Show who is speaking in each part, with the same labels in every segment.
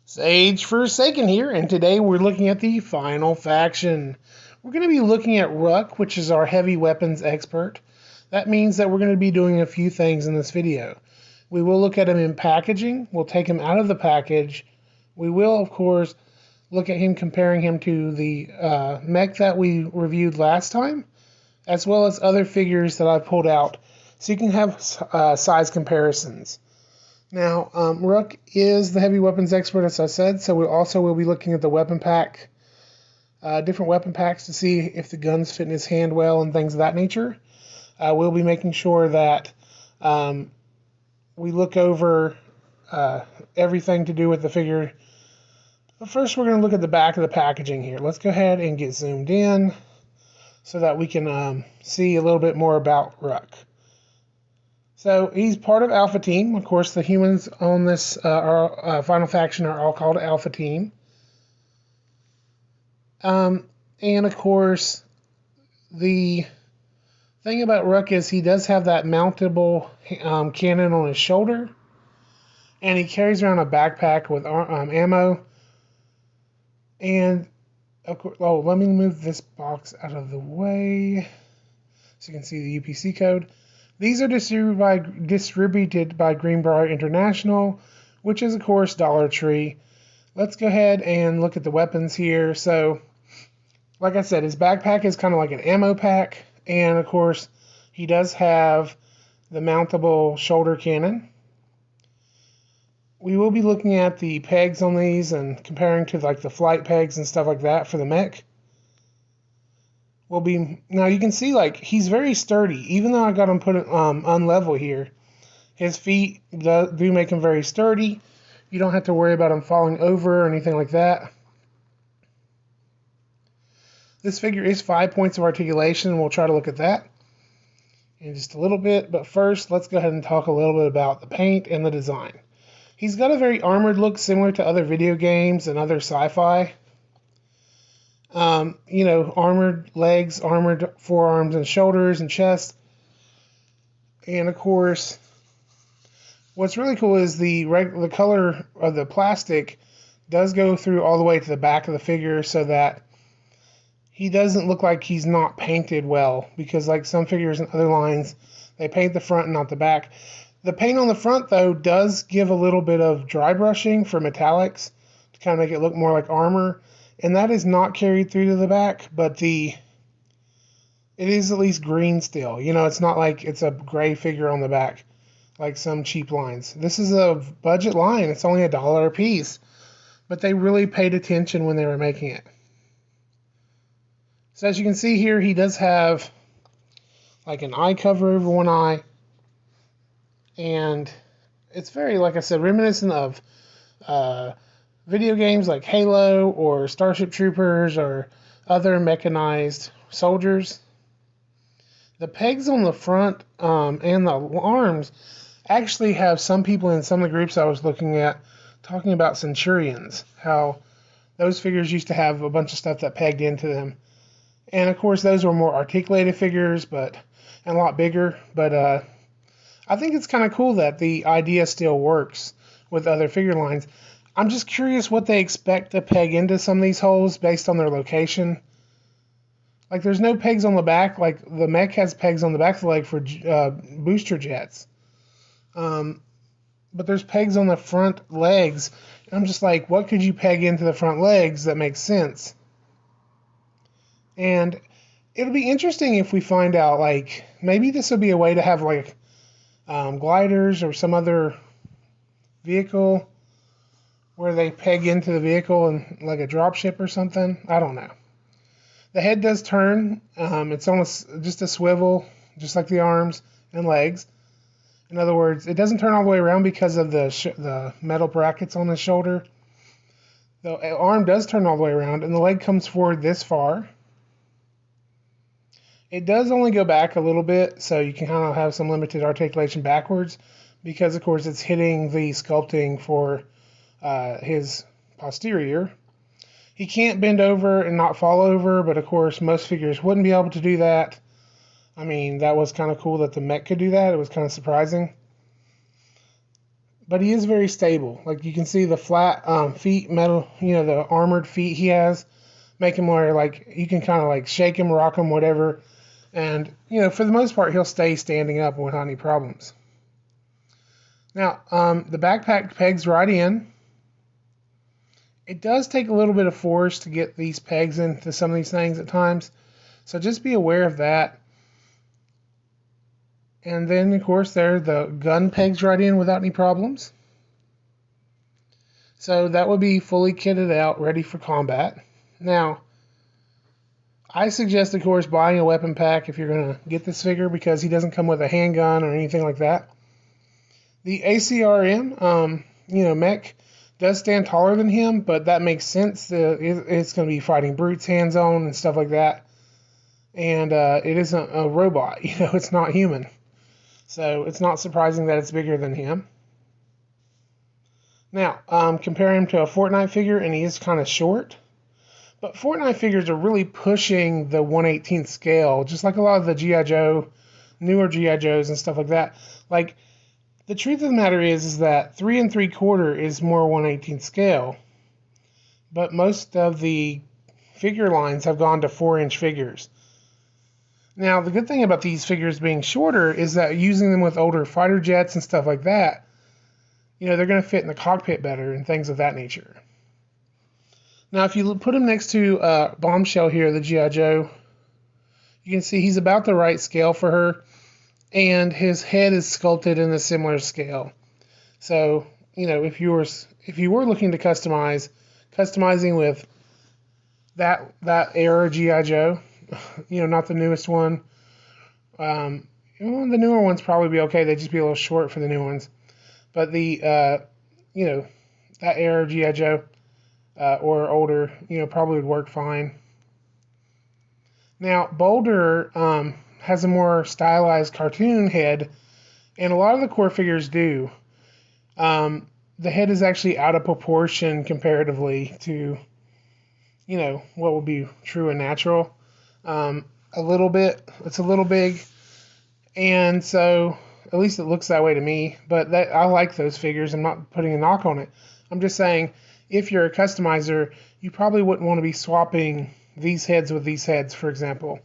Speaker 1: Sage Forsaken here, and today we're looking at the final faction. We're going to be looking at Ruck, which is our heavy weapons expert. That means that we're going to be doing a few things in this video. We will look at him in packaging. We'll take him out of the package. We will, of course, look at him comparing him to the mech that we reviewed last time, as well as other figures that I pulled out, so you can have size comparisons. Now, Ruck is the heavy weapons expert, as I said, so we also will be looking at the weapon pack, different weapon packs to see if the guns fit in his hand well and things of that nature. We'll be making sure that we look over everything to do with the figure. But first, we're going to look at the back of the packaging here. Let's go ahead and get zoomed in so that we can see a little bit more about Ruck. So he's part of Alpha Team. Of course, the humans on this final faction are all called Alpha Team. And of course, the thing about Ruck is he does have that mountable cannon on his shoulder, and he carries around a backpack with ammo. And of course, let me move this box out of the way so you can see the UPC code. These are distributed by Greenbrier International, which is, of course, Dollar Tree. Let's go ahead and look at the weapons here. So, like I said, his backpack is kind of like an ammo pack. And, of course, he does have the mountable shoulder cannon. We will be looking at the pegs on these and comparing to like the flight pegs and stuff like that for the mech. Now you can see like he's very sturdy, even though I got him put on level here. His feet do make him very sturdy. You don't have to worry about him falling over or anything like that. This figure is 5 points of articulation. We'll try to look at that in just a little bit. But first, let's go ahead and talk a little bit about the paint and the design. He's got a very armored look similar to other video games and other sci-fi. Armored legs, armored forearms and shoulders and chest. And of course, what's really cool is the color of the plastic does go through all the way to the back of the figure so that he doesn't look like he's not painted well, because like some figures in other lines, they paint the front and not the back. The paint on the front, though, does give a little bit of dry brushing for metallics to kind of make it look more like armor. And that is not carried through to the back, but it is at least green still. You know, it's not like it's a gray figure on the back, like some cheap lines. This is a budget line. It's only $1 a piece, but they really paid attention when they were making it. So as you can see here, he does have like an eye cover over one eye. And it's very, like I said, reminiscent of video games like Halo or Starship Troopers or other mechanized soldiers. The pegs on the front and the arms actually have some people in some of the groups I was looking at talking about Centurions, how those figures used to have a bunch of stuff that pegged into them. And of course those were more articulated figures and a lot bigger, but I think it's kind of cool that the idea still works with other figure lines. I'm just curious what they expect to peg into some of these holes based on their location. Like, there's no pegs on the back. Like, the mech has pegs on the back of the leg for booster jets. But there's pegs on the front legs. And I'm just like, what could you peg into the front legs that makes sense? And it'll be interesting if we find out, like, maybe this will be a way to have, like, gliders or some other vehicle where they peg into the vehicle and like a dropship or something. I don't know. The head does turn. It's almost just a swivel, just like the arms and legs. In other words, it doesn't turn all the way around because of the metal brackets on the shoulder. The arm does turn all the way around, and the leg comes forward this far. It does only go back a little bit, so you can kind of have some limited articulation backwards because, of course, it's hitting the sculpting for his posterior. He can't bend over and not fall over, but, of course, most figures wouldn't be able to do that. I mean, that was kind of cool that the mech could do that. It was kind of surprising. but he is very stable. Like you can see the flat feet, metal, the armored feet he has, make him where like you can kind of like shake him, rock him, whatever, and for the most part he'll stay standing up without any problems. Now the backpack pegs right in. It does take a little bit of force to get these pegs into some of these things at times, so just be aware of that. And then, of course, there the gun pegs right in without any problems. So that would be fully kitted out, ready for combat. Now, I suggest, of course, buying a weapon pack if you're going to get this figure, because he doesn't come with a handgun or anything like that. The ACRM, mech, does stand taller than him, but that makes sense. It's going to be fighting brutes hands-on and stuff like that. And it isn't a robot, it's not human. So it's not surprising that it's bigger than him. Now, compare him to a Fortnite figure, and he is kind of short. But Fortnite figures are really pushing the 1/18th scale, just like a lot of the G.I. Joe, newer G.I. Joes and stuff like that. Like, the truth of the matter is that 3 3/4 is more 1/18th scale. But most of the figure lines have gone to 4-inch figures. Now, the good thing about these figures being shorter is that using them with older fighter jets and stuff like that, they're going to fit in the cockpit better and things of that nature. Now, if you put him next to Bombshell here, the G.I. Joe, you can see he's about the right scale for her, and his head is sculpted in a similar scale. So, if you were looking to customizing with that era G.I. Joe, not the newest one. The newer ones probably be okay. They'd just be a little short for the new ones. But the, that era G.I. Joe or older, probably would work fine. Now, Boulder has a more stylized cartoon head, and a lot of the core figures do. The head is actually out of proportion comparatively to, what would be true and natural. A little bit. It's a little big, and so at least it looks that way to me. But I like those figures. I'm not putting a knock on it. I'm just saying, if you're a customizer, you probably wouldn't want to be swapping these heads with these heads, for example,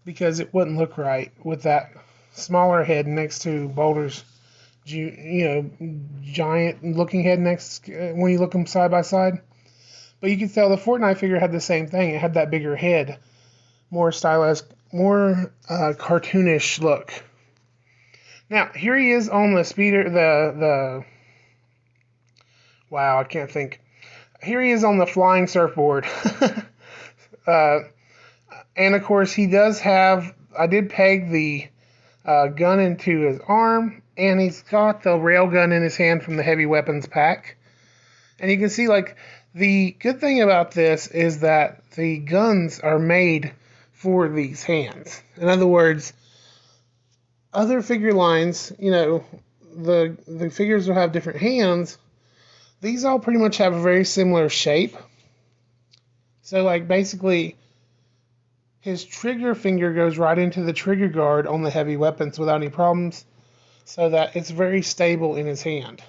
Speaker 1: because it wouldn't look right with that smaller head next to Boulder's, giant-looking head next when you look them side by side. But you can tell the Fortnite figure had the same thing. It had that bigger head, more stylized, more cartoonish look. Now, here he is on the speeder, wow, I can't think. Here he is on the flying surfboard. And of course, he does have, I did peg the gun into his arm, and he's got the railgun in his hand from the heavy weapons pack. And you can see, like, the good thing about this is that the guns are made for these hands. In other words, other figure lines, the figures will have different hands. These all pretty much have a very similar shape. So, like, basically, his trigger finger goes right into the trigger guard on the heavy weapons without any problems, so that it's very stable in his hand.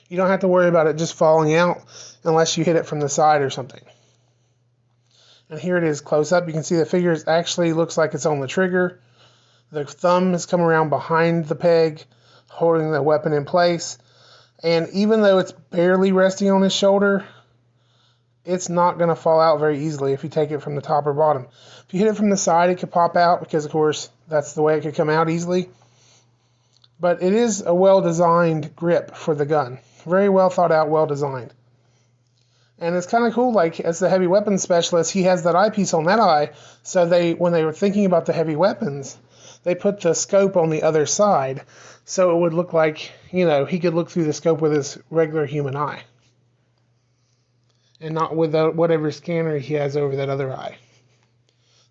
Speaker 1: You don't have to worry about it just falling out unless you hit it from the side or something. And here it is close up. You can see the figure actually looks like it's on the trigger. The thumb has come around behind the peg, holding the weapon in place. And even though it's barely resting on his shoulder, it's not going to fall out very easily if you take it from the top or bottom. If you hit it from the side, it could pop out because, of course, that's the way it could come out easily. But it is a well-designed grip for the gun. Very well thought out, well designed. And it's kind of cool, like, as the heavy weapons specialist, he has that eyepiece on that eye, so when they were thinking about the heavy weapons, they put the scope on the other side, so it would look like, he could look through the scope with his regular human eye. And not with whatever scanner he has over that other eye.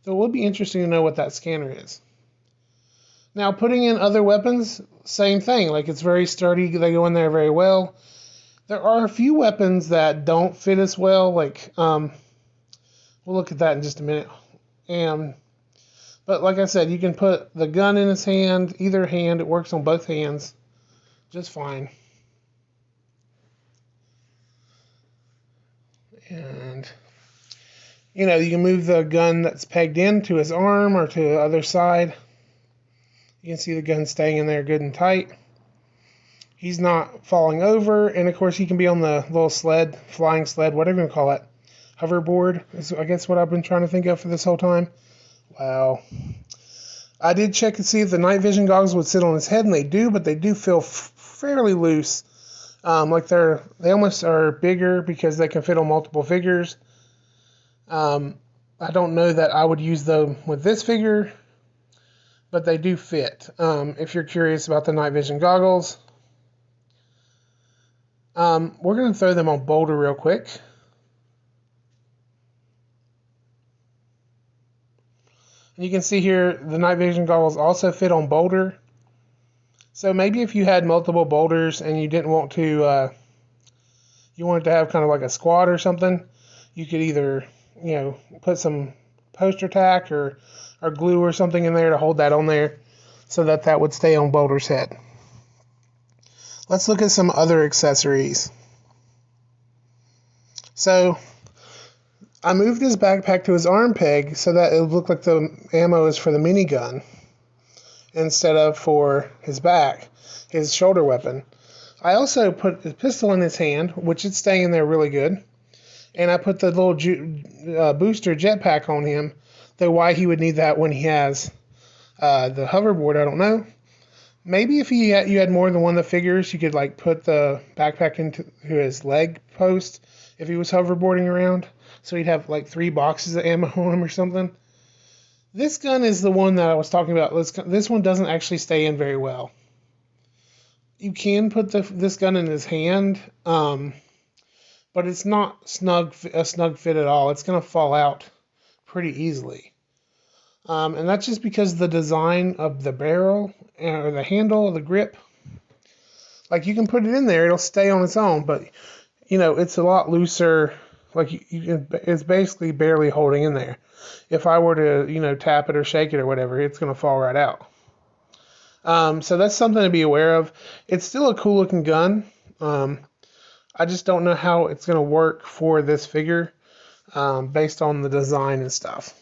Speaker 1: So it would be interesting to know what that scanner is. Now, putting in other weapons, same thing. Like, it's very sturdy. They go in there very well. There are a few weapons that don't fit as well. Like, we'll look at that in just a minute. But like I said, you can put the gun in his hand, either hand. It works on both hands just fine. And, you know, you can move the gun that's pegged into his arm or to the other side. You can see the gun staying in there good and tight. He's not falling over, and of course he can be on the little sled, flying sled, whatever you want to call it. Hoverboard is, I guess, what I've been trying to think of for this whole time. Wow. I did check to see if the night vision goggles would sit on his head, and they do, but they do feel fairly loose. Like they almost are bigger because they can fit on multiple figures. I don't know that I would use them with this figure, but they do fit. If you're curious about the night vision goggles, we're going to throw them on Boulder real quick. And you can see here the night vision goggles also fit on Boulder. So maybe if you had multiple boulders and you didn't want to, you wanted to have kind of like a squad or something, you could either, you know, put some poster tack or glue or something in there to hold that on there so that that would stay on Boulder's head. Let's look at some other accessories. So I moved his backpack to his arm peg so that it would look like the ammo is for the minigun instead of for his back, his shoulder weapon. I also put the pistol in his hand, which is staying in there really good. And I put the little booster jetpack on him, though why he would need that when he has the hoverboard, I don't know. Maybe if you had more than one of the figures, you could like put the backpack into his leg post if he was hoverboarding around. So he'd have like 3 boxes of ammo on him or something. This gun is the one that I was talking about. This one doesn't actually stay in very well. You can put this gun in his hand, but it's not a snug fit at all. It's going to fall out pretty easily. And that's just because the design of the barrel or the handle, the grip. Like you can put it in there, it'll stay on its own, but you know, it's a lot looser. Like it's basically barely holding in there. If I were to, you know, tap it or shake it or whatever, it's going to fall right out. So that's something to be aware of. It's still a cool looking gun. I just don't know how it's going to work for this figure based on the design and stuff.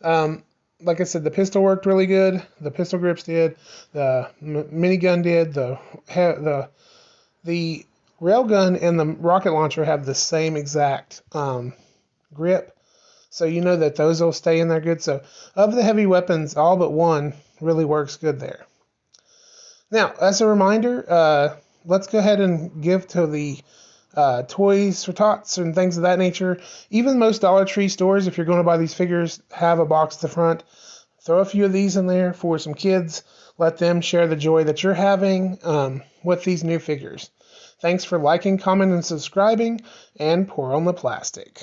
Speaker 1: Like I said, the pistol worked really good. The pistol grips did. The minigun did. The railgun and the rocket launcher have the same exact grip. So you know that those will stay in there good. So of the heavy weapons, all but one really works good there. Now, as a reminder, let's go ahead and give to the Toys for Tots and things of that nature. Even most Dollar Tree stores, if you're going to buy these figures, have a box at the front. Throw a few of these in there for some kids. Let them share the joy that you're having with these new figures. Thanks for liking, commenting, and subscribing, and pour on the plastic.